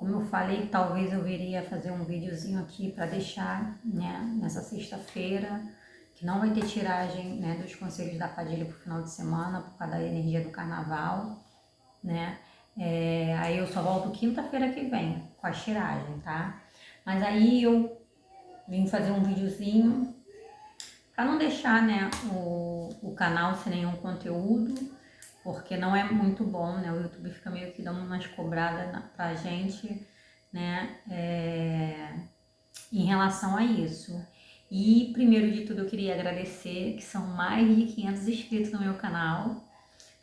Como eu falei, talvez eu viria fazer um videozinho aqui para deixar, né, nessa sexta-feira, que não vai ter tiragem, né, dos conselhos da Padilha pro final de semana, por causa da energia do carnaval, né? Aí eu só volto quinta-feira que vem com a tiragem, tá? Mas aí eu vim fazer um videozinho para não deixar, né, o canal sem nenhum conteúdo, porque não é muito bom, né? O YouTube fica meio que dando umas cobradas pra gente, né? Em relação a isso. E primeiro de tudo eu queria agradecer que são mais de 500 inscritos no meu canal.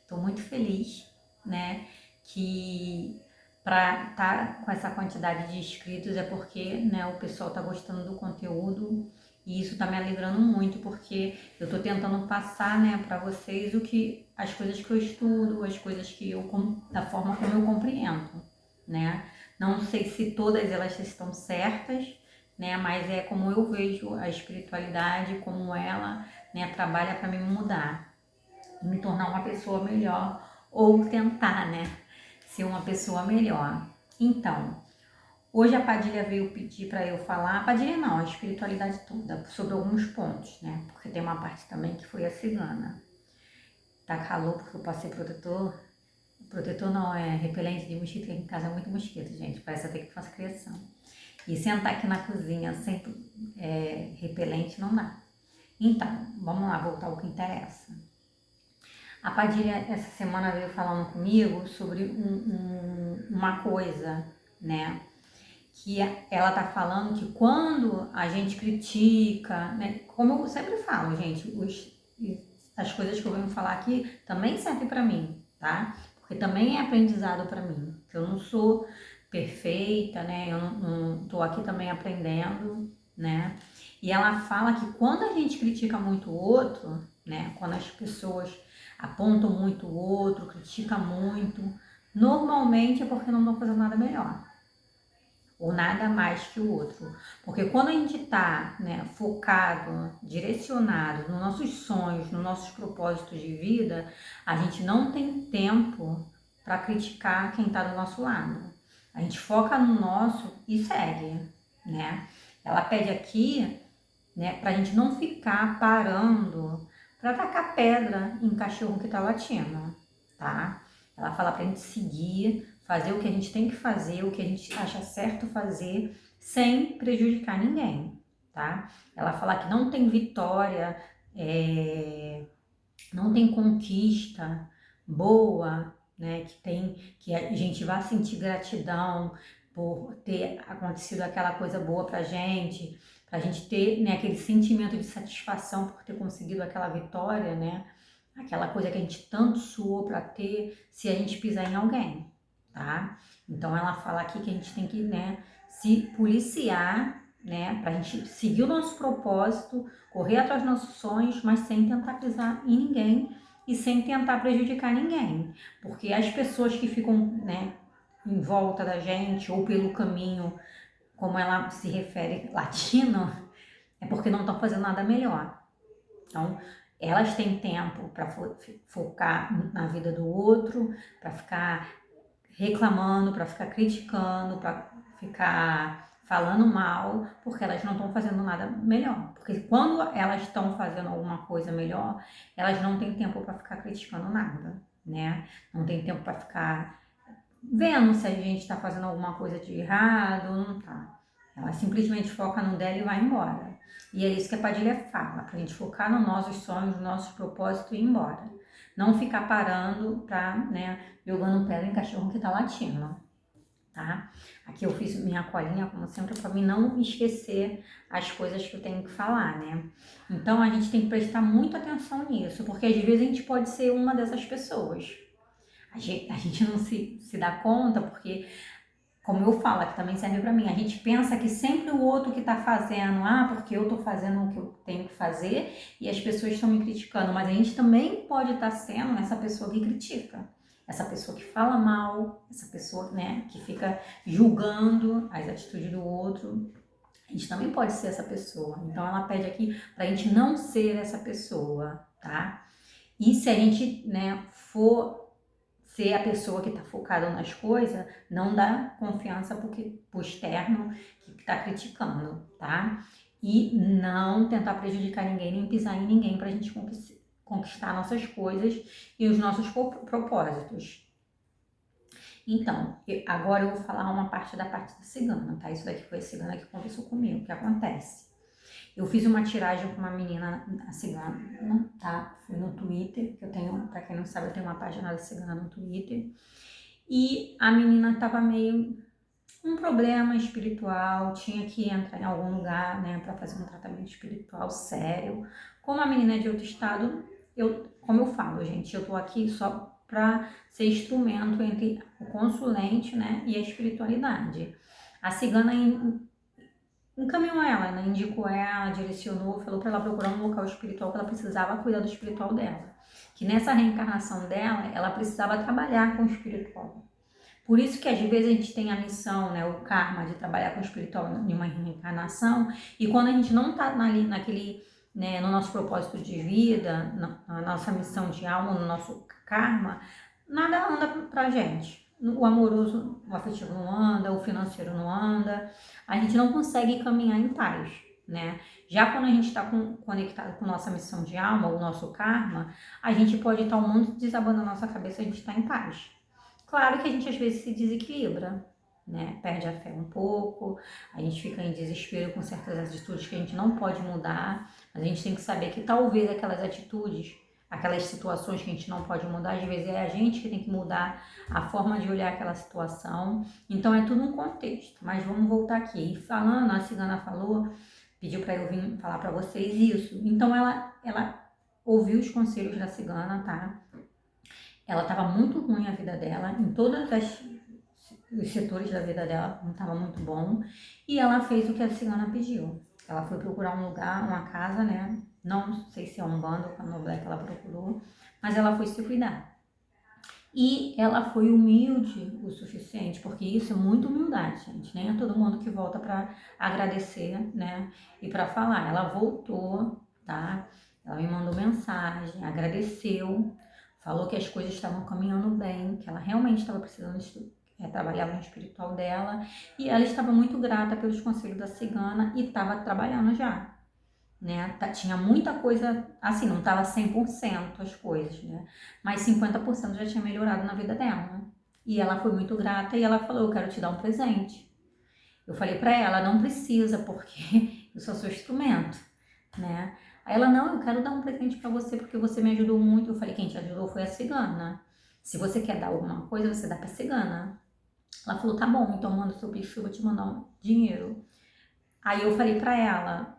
Estou muito feliz, né? Que para estar com essa quantidade de inscritos é porque, né, o pessoal tá gostando do conteúdo e isso tá me alegrando muito porque eu tô tentando passar, né, para vocês as coisas que eu estudo, as coisas que da forma como eu compreendo, né? Não sei se todas elas estão certas, né, mas é como eu vejo a espiritualidade, como ela, né, trabalha para me mudar, me tornar uma pessoa melhor ou tentar, né, ser uma pessoa melhor. Então, hoje a Padilha veio pedir para eu falar, a Padilha não, a espiritualidade toda, sobre alguns pontos, né, porque tem uma parte também que foi a cigana. Tá calor porque eu passei protetor não, é repelente de mosquito, que aqui em casa é muito mosquito, gente, parece até que faço criação. E sentar aqui na cozinha sem repelente não dá. Então, vamos lá, voltar ao que interessa. A Padilha essa semana veio falando comigo sobre uma coisa, né? Que ela tá falando que quando a gente critica, né? Como eu sempre falo, gente, as coisas que eu venho falar aqui também servem para mim, tá? Porque também é aprendizado para mim. Eu não sou perfeita, né? Eu não tô aqui também aprendendo, né? E ela fala que quando a gente critica muito o outro, né? Quando as pessoas apontam muito o outro, criticam muito, normalmente é porque não estão fazendo nada melhor ou nada mais que o outro. Porque quando a gente está, né, focado, direcionado nos nossos sonhos, nos nossos propósitos de vida, a gente não tem tempo para criticar quem está do nosso lado. A gente foca no nosso e segue, né? Ela pede aqui, né, para a gente não ficar parando para tacar pedra em cachorro que está latindo, tá? Ela fala para a gente seguir, fazer o que a gente tem que fazer, o que a gente acha certo fazer, sem prejudicar ninguém, tá? Ela fala que não tem vitória, não tem conquista boa, né? Que a gente vai sentir gratidão por ter acontecido aquela coisa boa pra gente ter, né, aquele sentimento de satisfação por ter conseguido aquela vitória, né? Aquela coisa que a gente tanto suou para ter, se a gente pisar em alguém, tá? Então ela fala aqui que a gente tem que, né, se policiar, né, pra gente seguir o nosso propósito, correr atrás dos nossos sonhos, mas sem tentar pisar em ninguém e sem tentar prejudicar ninguém. Porque as pessoas que ficam, né, em volta da gente ou pelo caminho, como ela se refere, latino, é porque não estão fazendo nada melhor. Então, elas têm tempo para focar na vida do outro, para ficar reclamando, para ficar criticando, para ficar falando mal, porque elas não estão fazendo nada melhor. Porque quando elas estão fazendo alguma coisa melhor, elas não têm tempo para ficar criticando nada, né? Não tem tempo para ficar vendo se a gente está fazendo alguma coisa de errado ou não tá. Ela simplesmente foca no dela e vai embora. E é isso que a Padilha fala, pra gente focar nos nossos sonhos, no nosso propósito e ir embora. Não ficar parando pra, né, jogando pedra em cachorro que tá latindo, tá? Aqui eu fiz minha colinha, como sempre, pra mim não esquecer as coisas que eu tenho que falar, né? Então a gente tem que prestar muita atenção nisso, porque às vezes a gente pode ser uma dessas pessoas. A gente não se dá conta, porque como eu falo, que também serve para mim, a gente pensa que sempre o outro que está fazendo, porque eu estou fazendo o que eu tenho que fazer e as pessoas estão me criticando, mas a gente também pode estar sendo essa pessoa que critica, essa pessoa que fala mal, essa pessoa, né, que fica julgando as atitudes do outro. A gente também pode ser essa pessoa. Então ela pede aqui para a gente não ser essa pessoa, tá? E se a gente, né, for ser a pessoa que está focada nas coisas, não dá confiança pro externo que está criticando, tá? E não tentar prejudicar ninguém, nem pisar em ninguém pra gente conquistar nossas coisas e os nossos propósitos. Então, agora eu vou falar uma parte da cigana, tá? Isso daqui foi a cigana que conversou comigo. O que acontece? Eu fiz uma tiragem com uma menina, a cigana, tá? Fui no Twitter, que eu tenho, pra quem não sabe, eu tenho uma página da cigana no Twitter. E a menina tava meio um problema espiritual, tinha que entrar em algum lugar, né, pra fazer um tratamento espiritual sério. Como a menina é de outro estado, como eu falo, gente, eu tô aqui só para ser instrumento entre o consulente, né, e a espiritualidade. A cigana encaminhou ela, né, indicou ela, direcionou, falou para ela procurar um local espiritual que ela precisava cuidar do espiritual dela. Que nessa reencarnação dela, ela precisava trabalhar com o espiritual. Por isso que às vezes a gente tem a missão, né, o karma de trabalhar com o espiritual em uma reencarnação, e quando a gente não está naquele, né, no nosso propósito de vida, na nossa missão de alma, no nosso karma, nada anda pra gente. O amoroso, o afetivo não anda, o financeiro não anda, a gente não consegue caminhar em paz, né? Já quando a gente está conectado com nossa missão de alma, o nosso karma, a gente pode estar o mundo desabando na nossa cabeça, a gente está em paz. Claro que a gente às vezes se desequilibra, né? Perde a fé um pouco, a gente fica em desespero com certas atitudes que a gente não pode mudar, mas a gente tem que saber que talvez aquelas atitudes, aquelas situações que a gente não pode mudar, às vezes é a gente que tem que mudar a forma de olhar aquela situação. Então é tudo um contexto, mas vamos voltar aqui. E falando, a cigana falou, pediu para eu vir falar para vocês isso. Então ela ouviu os conselhos da cigana, tá? Ela estava muito ruim a vida dela, em todos os setores da vida dela não estava muito bom. E ela fez o que a cigana pediu. Ela foi procurar um lugar, uma casa, né? Não sei se é um bando, qual é que ela procurou, mas ela foi se cuidar. E ela foi humilde o suficiente, porque isso é muito humildade, gente. Nem é todo mundo que volta para agradecer, né? E para falar. Ela voltou, tá? Ela me mandou mensagem, agradeceu, falou que as coisas estavam caminhando bem, que ela realmente estava precisando trabalhar no espiritual dela. E ela estava muito grata pelos conselhos da cigana e estava trabalhando já. Né? Tinha muita coisa, assim, não estava 100% as coisas, né? Mas 50% já tinha melhorado na vida dela, né? E ela foi muito grata e ela falou, eu quero te dar um presente. Eu falei pra ela, não precisa, porque eu sou seu instrumento, né? Aí ela, não, eu quero dar um presente pra você, porque você me ajudou muito. Eu falei, quem te ajudou foi a cigana. Se você quer dar alguma coisa, você dá pra cigana. Ela falou, tá bom, então manda o seu pix, eu vou te mandar um dinheiro. Aí eu falei pra ela,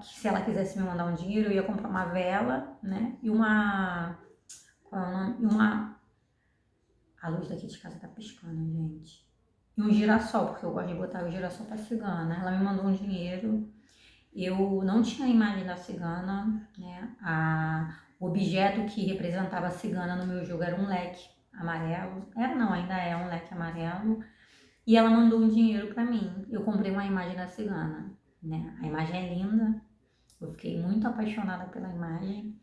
que se ela quisesse me mandar um dinheiro, eu ia comprar uma vela, né? E uma. Qual é o nome? A luz daqui de casa tá piscando, gente. E um girassol, porque eu gosto de botar o girassol pra cigana. Ela me mandou um dinheiro. Eu não tinha a imagem da cigana, né? O objeto que representava a cigana no meu jogo era um leque amarelo. Era não, ainda é um leque amarelo. E ela mandou um dinheiro pra mim. Eu comprei uma imagem da cigana, né? A imagem é linda. Eu fiquei muito apaixonada pela imagem.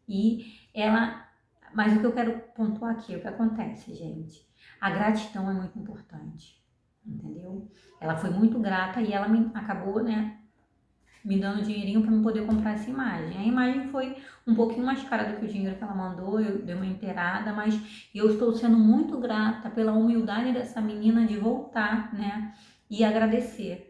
E ela... Mas o que eu quero pontuar aqui, o que acontece, gente? A gratidão é muito importante, entendeu? Ela foi muito grata e ela acabou, né, me dando dinheirinho para eu poder comprar essa imagem. A imagem foi um pouquinho mais cara do que o dinheiro que ela mandou, eu dei uma inteirada, mas eu estou sendo muito grata pela humildade dessa menina de voltar, né, e agradecer.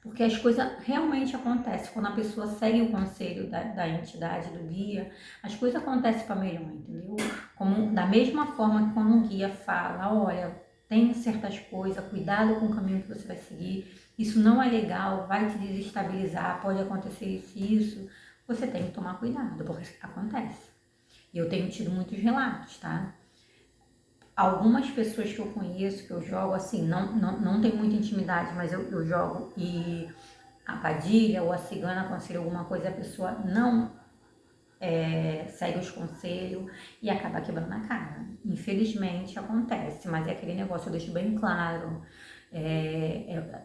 Porque as coisas realmente acontecem. Quando a pessoa segue o conselho da entidade, do guia, as coisas acontecem para melhor, entendeu? Como, da mesma forma que quando o guia fala, olha, tem certas coisas, cuidado com o caminho que você vai seguir, isso não é legal, vai te desestabilizar, pode acontecer isso e isso, você tem que tomar cuidado, porque acontece. E eu tenho tido muitos relatos, tá? Algumas pessoas que eu conheço, que eu jogo, assim, não tem muita intimidade, mas eu jogo e a Padilha ou a cigana aconselha alguma coisa, a pessoa não segue os conselhos e acaba quebrando a cara. Infelizmente acontece, mas é aquele negócio, eu deixo bem claro,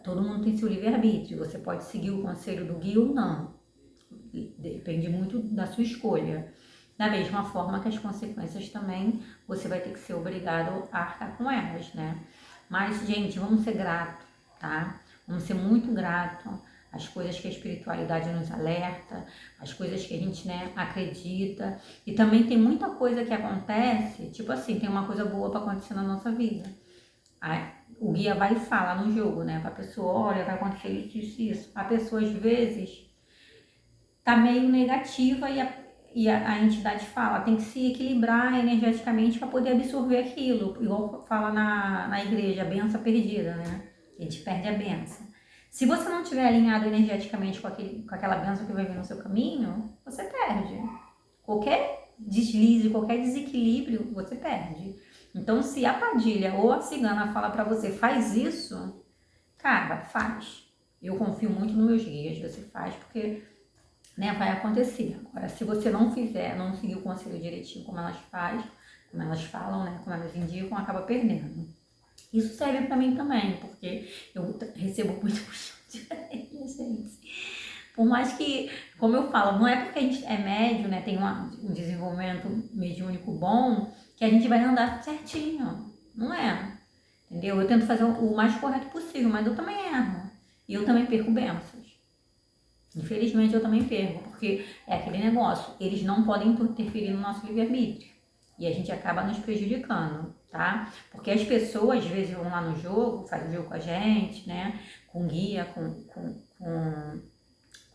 todo mundo tem seu livre-arbítrio, você pode seguir o conselho do guia ou não, depende muito da sua escolha. Da mesma forma que as consequências também você vai ter que ser obrigado a arcar com elas, né? Mas, gente, vamos ser gratos, tá? Vamos ser muito gratos às coisas que a espiritualidade nos alerta, às coisas que a gente, né, acredita. E também tem muita coisa que acontece, tipo assim, tem uma coisa boa para acontecer na nossa vida. O guia vai e fala no jogo, né, pra pessoa, olha, vai acontecer isso, isso, isso. A pessoa, às vezes, tá meio negativa e a entidade fala, tem que se equilibrar energeticamente para poder absorver aquilo. Igual fala na igreja, a benção perdida, né? A gente perde a benção. Se você não estiver alinhado energeticamente com aquela benção que vai vir no seu caminho, você perde. Qualquer deslize, qualquer desequilíbrio, você perde. Então, se a Padilha ou a cigana fala para você, faz isso, cara, faz. Eu confio muito nos meus guias, você faz, porque, né, vai acontecer. Agora, se você não fizer, não seguir o conselho direitinho como elas fazem, como elas falam, né, como elas indicam, acaba perdendo. Isso serve para mim também, porque eu recebo muito puxão de orelha, gente. Por mais que, como eu falo, não é porque a gente é médio, né, tem um desenvolvimento mediúnico bom, que a gente vai andar certinho. Não é. Entendeu? Eu tento fazer o mais correto possível, mas eu também erro. E eu também perco bênçãos. Infelizmente eu também perco, porque é aquele negócio, eles não podem interferir no nosso livre-arbítrio. E a gente acaba nos prejudicando, tá? Porque as pessoas às vezes vão lá no jogo, fazem o jogo com a gente, né? Com guia, com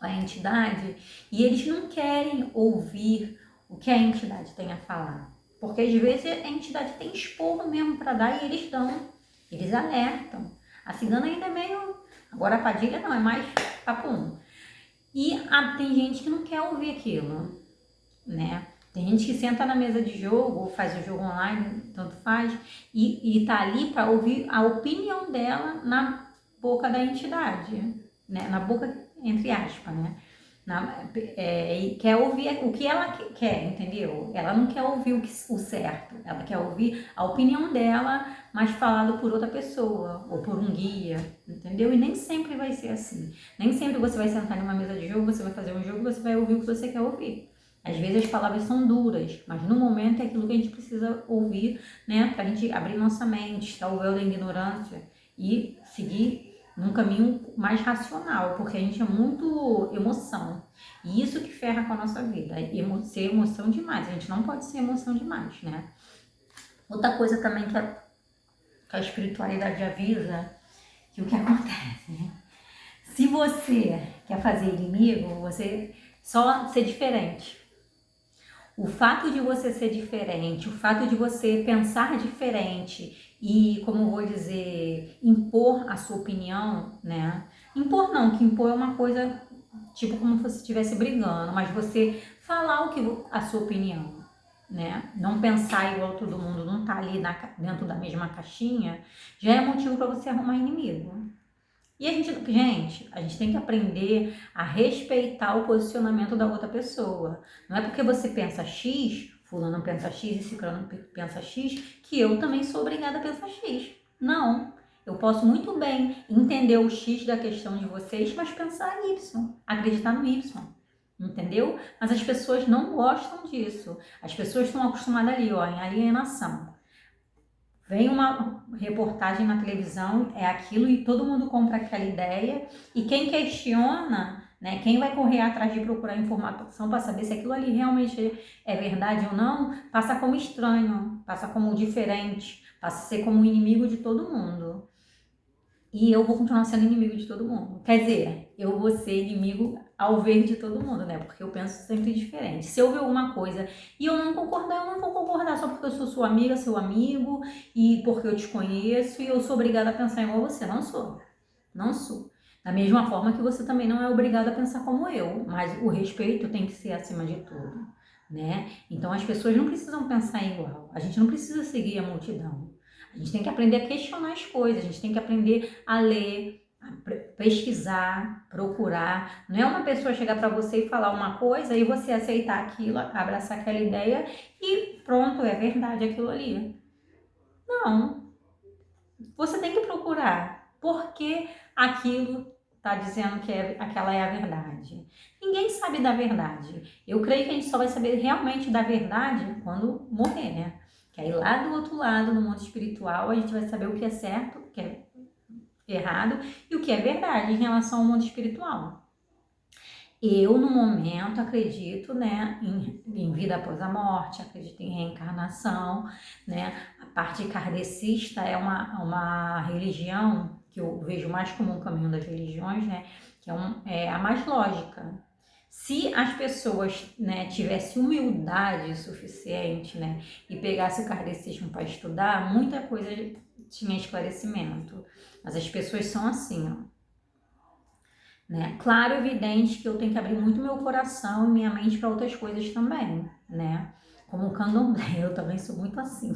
a entidade, e eles não querem ouvir o que a entidade tem a falar. Porque às vezes a entidade tem esporro mesmo para dar e eles dão. Eles alertam. A cigana ainda é meio... Agora a Padilha não, é mais papum. E tem gente que não quer ouvir aquilo, né? Tem gente que senta na mesa de jogo, ou faz o jogo online, tanto faz, e tá ali para ouvir a opinião dela na boca da entidade, né? Na boca, entre aspas, né? E quer ouvir o que ela quer, entendeu? Ela não quer ouvir o certo, ela quer ouvir a opinião dela, mas falado por outra pessoa, ou por um guia, entendeu? E nem sempre vai ser assim. Nem sempre você vai sentar numa mesa de jogo, você vai fazer um jogo, você vai ouvir o que você quer ouvir. Às vezes as palavras são duras, mas no momento é aquilo que a gente precisa ouvir, né? Pra gente abrir nossa mente, tirar o véu da ignorância e seguir num caminho mais racional, porque a gente é muito emoção. E isso que ferra com a nossa vida, ser emoção demais. A gente não pode ser emoção demais, né? Outra coisa também que a espiritualidade avisa, que o que acontece, né? Se você quer fazer inimigo, você só ser diferente. O fato de você ser diferente, o fato de você pensar diferente e, como vou dizer, impor a sua opinião, né? Impor não, que impor é uma coisa tipo como se você estivesse brigando, mas você falar a sua opinião, né? Não pensar igual todo mundo, não tá ali dentro da mesma caixinha, já é motivo para você arrumar inimigo. E a gente tem que aprender a respeitar o posicionamento da outra pessoa. Não é porque você pensa X, fulano pensa X e ciclano pensa X, que eu também sou obrigada a pensar X. Não. Eu posso muito bem entender o X da questão de vocês, mas pensar Y, acreditar no Y. Entendeu? Mas as pessoas não gostam disso. As pessoas estão acostumadas ali, ó, em alienação. Vem uma reportagem na televisão, é aquilo e todo mundo compra aquela ideia. E quem questiona, né, quem vai correr atrás de procurar informação para saber se aquilo ali realmente é verdade ou não, passa como estranho, passa como diferente, passa a ser como inimigo de todo mundo. E eu vou continuar sendo inimigo de todo mundo. Quer dizer, eu vou ser inimigo ao ver de todo mundo, né? Porque eu penso sempre diferente. Se eu ver alguma coisa e eu não concordar, eu não vou concordar só porque eu sou sua amiga, seu amigo, e porque eu te conheço e eu sou obrigada a pensar igual você. Não sou. Não sou. Da mesma forma que você também não é obrigado a pensar como eu, mas o respeito tem que ser acima de tudo, né? Então as pessoas não precisam pensar igual. A gente não precisa seguir a multidão. A gente tem que aprender a questionar as coisas, a gente tem que aprender a ler, a pesquisar, procurar. Não é uma pessoa chegar para você e falar uma coisa e você aceitar aquilo, abraçar aquela ideia e pronto, é verdade aquilo ali. Não. Você tem que procurar por que aquilo tá dizendo que aquela é a verdade. Ninguém sabe da verdade. Eu creio que a gente só vai saber realmente da verdade quando morrer, né? Que aí lá do outro lado, no mundo espiritual, a gente vai saber o que é certo, o que é errado e o que é verdade em relação ao mundo espiritual. Eu, no momento, acredito, né, em vida após a morte, acredito em reencarnação, né? A parte kardecista é uma religião que eu vejo mais como um caminho das religiões, né? Que é a mais lógica. Se as pessoas, né, tivessem humildade suficiente, né, e pegassem o kardecismo para estudar, muita coisa tinha esclarecimento. Mas as pessoas são assim, ó. Né? Claro, evidente que eu tenho que abrir muito meu coração e minha mente para outras coisas também, né? Como o candomblé, eu também sou muito assim.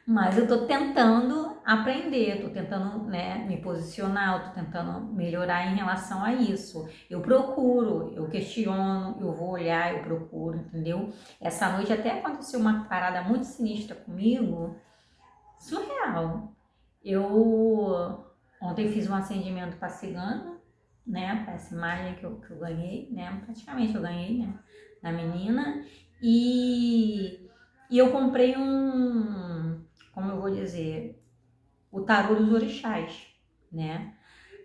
Mas eu tô tentando aprender, tô tentando, né, me posicionar, eu tô tentando melhorar em relação a isso. Eu procuro, eu questiono, eu vou olhar, eu procuro, entendeu? Essa noite até aconteceu uma parada muito sinistra comigo, surreal. Eu ontem fiz um acendimento para cigana, né, para essa imagem que eu ganhei, né, praticamente eu ganhei, né, da menina, e eu comprei como eu vou dizer, o tarô dos orixás, né.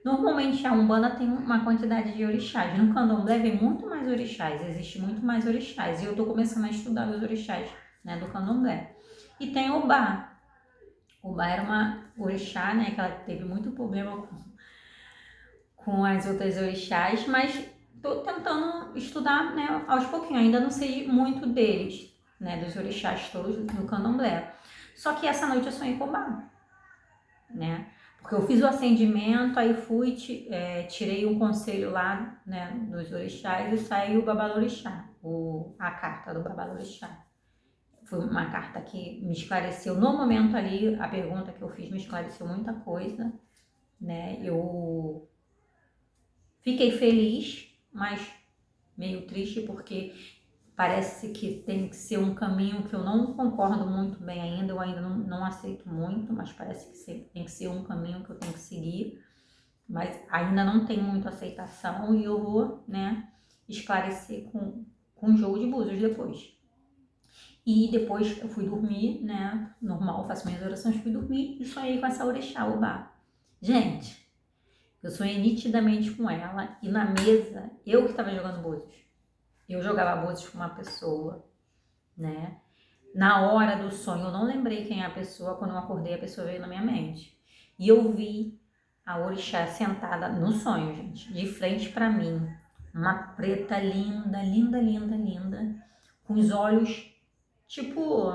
Normalmente a Umbanda tem uma quantidade de orixás, no Candomblé vem muito mais orixás, existe muito mais orixás, e eu tô começando a estudar os orixás, né, do Candomblé. E tem o Obá. O Obá era uma orixá, né, que ela teve muito problema com as outras orixás, mas tô tentando estudar, né, aos pouquinhos. Ainda não sei muito deles, né, dos orixás todos no Candomblé. Só que essa noite eu sonhei com o Obá, né? Porque eu fiz o acendimento, aí fui, tirei um conselho lá, né, dos orixás e saiu o Babalorixá, a carta do Babalorixá. Foi uma carta que me esclareceu, no momento ali, a pergunta que eu fiz me esclareceu muita coisa, né? Eu fiquei feliz, mas meio triste porque parece que tem que ser um caminho que eu não concordo muito bem ainda, eu ainda não aceito muito, mas parece que tem que ser um caminho que eu tenho que seguir, mas ainda não tem muita aceitação e eu vou, né, esclarecer com o jogo de búzios depois. E depois eu fui dormir, né, normal, faço minhas orações, fui dormir e sonhei com essa orixá, Obá. Gente, eu sonhei nitidamente com ela e na mesa, eu que estava jogando búzios. Eu jogava búzios com uma pessoa, né? Na hora do sonho, eu não lembrei quem é a pessoa, quando eu acordei a pessoa veio na minha mente. E eu vi a orixá sentada no sonho, gente, de frente para mim. Uma preta linda, linda, linda, linda, com os olhos tipo,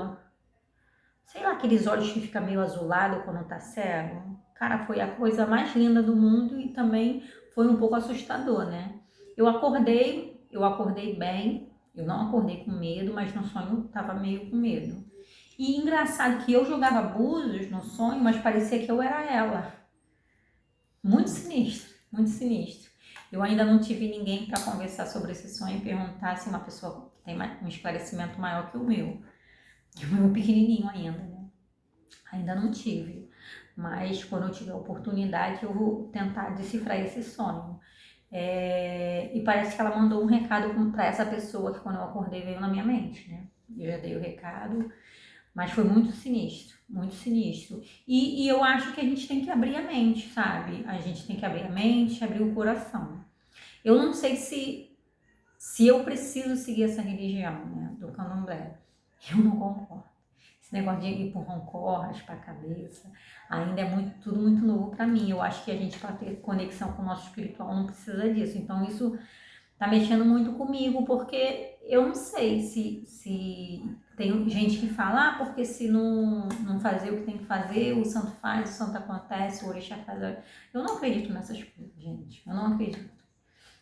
sei lá, aqueles olhos que fica meio azulado quando tá cego. Cara, foi a coisa mais linda do mundo e também foi um pouco assustador, né? Eu acordei bem, eu não acordei com medo, mas no sonho tava meio com medo. E engraçado que eu jogava búzios no sonho, mas parecia que eu era ela. Muito sinistro, muito sinistro. Eu ainda não tive ninguém para conversar sobre esse sonho e perguntar se uma pessoa que tem um esclarecimento maior que o meu. Que o meu é pequenininho ainda, né? Ainda não tive. Mas quando eu tiver oportunidade, eu vou tentar decifrar esse sonho. E parece que ela mandou um recado para essa pessoa que quando eu acordei veio na minha mente, né? Eu já dei o recado, mas foi muito sinistro, muito sinistro. E eu acho que a gente tem que abrir a mente, sabe? A gente tem que abrir a mente, abrir o coração. Eu não sei se eu preciso seguir essa religião, né? Do Candomblé. Eu não concordo. Esse negócio de ir por rancor, raspar a cabeça, ainda é tudo muito novo para mim. Eu acho que a gente, para ter conexão com o nosso espiritual, não precisa disso. Então, isso tá mexendo muito comigo, porque eu não sei se tem gente que fala, porque se não fazer o que tem que fazer, o santo faz, o santo acontece, o orixá faz. Eu não acredito nessas coisas, gente. Eu não acredito.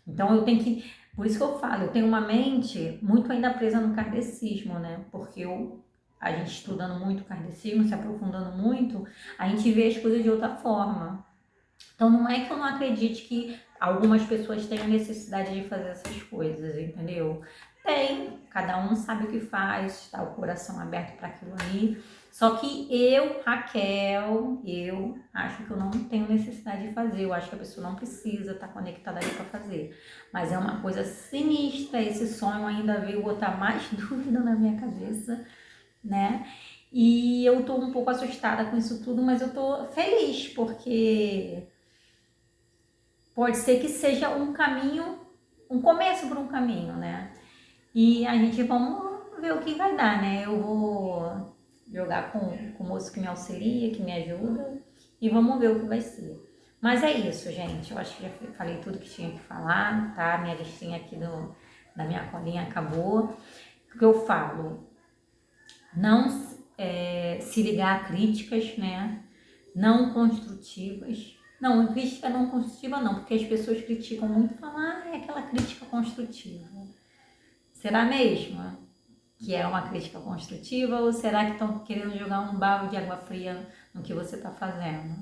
Então, eu tenho que... Por isso que eu falo, eu tenho uma mente muito ainda presa no kardecismo, né? Porque a gente estudando muito o kardecismo, se aprofundando muito, a gente vê as coisas de outra forma. Então não é que eu não acredite que algumas pessoas tenham necessidade de fazer essas coisas, entendeu? Tem, cada um sabe o que faz, está o coração aberto para aquilo ali, Só que eu, Raquel, eu acho que eu não tenho necessidade de fazer. Eu acho que a pessoa não precisa estar conectada ali para fazer. Mas é uma coisa sinistra. Esse sonho ainda veio botar mais dúvida na minha cabeça, né? E eu tô um pouco assustada com isso tudo, mas eu tô feliz, porque pode ser que seja um caminho, um começo para um caminho, né? E a gente vamos ver o que vai dar, né? Eu vou jogar com o moço que me auxilia, que me ajuda, e vamos ver o que vai ser. Mas é isso, gente. Eu acho que já falei tudo que tinha que falar, tá? Minha listinha aqui da minha colinha acabou. O que eu falo? Não se ligar a críticas, né? Não construtivas. Não, crítica não construtiva não, porque as pessoas criticam muito e falam, é aquela crítica construtiva. Será mesmo que é uma crítica construtiva ou será que estão querendo jogar um balde de água fria no que você está fazendo?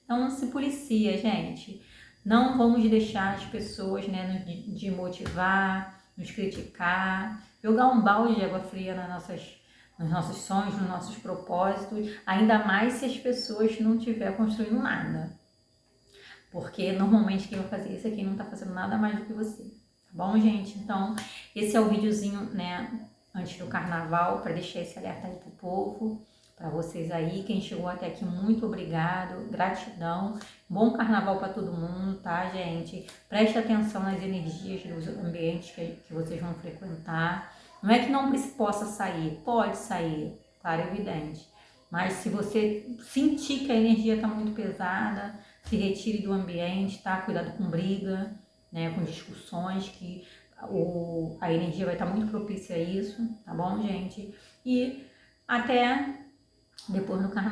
Então se policia, gente. Não vamos deixar as pessoas, né, de motivar, nos criticar, jogar um balde de água fria nos nossos sonhos, nos nossos propósitos, ainda mais se as pessoas não estiverem construindo nada. Porque normalmente quem vai fazer isso é quem não está fazendo nada mais do que você. Tá bom, gente? Então, esse é o videozinho, né, antes do carnaval, para deixar esse alerta aí pro povo, para vocês aí. Quem chegou até aqui, muito obrigado, gratidão. Bom carnaval para todo mundo, tá, gente? Preste atenção nas energias dos ambientes que vocês vão frequentar. Não é que não possa sair, pode sair, claro, é evidente. Mas se você sentir que a energia está muito pesada, se retire do ambiente, tá? Cuidado com briga, né? Com discussões, que a energia vai estar muito propícia a isso, tá bom, gente? E até depois no carnaval.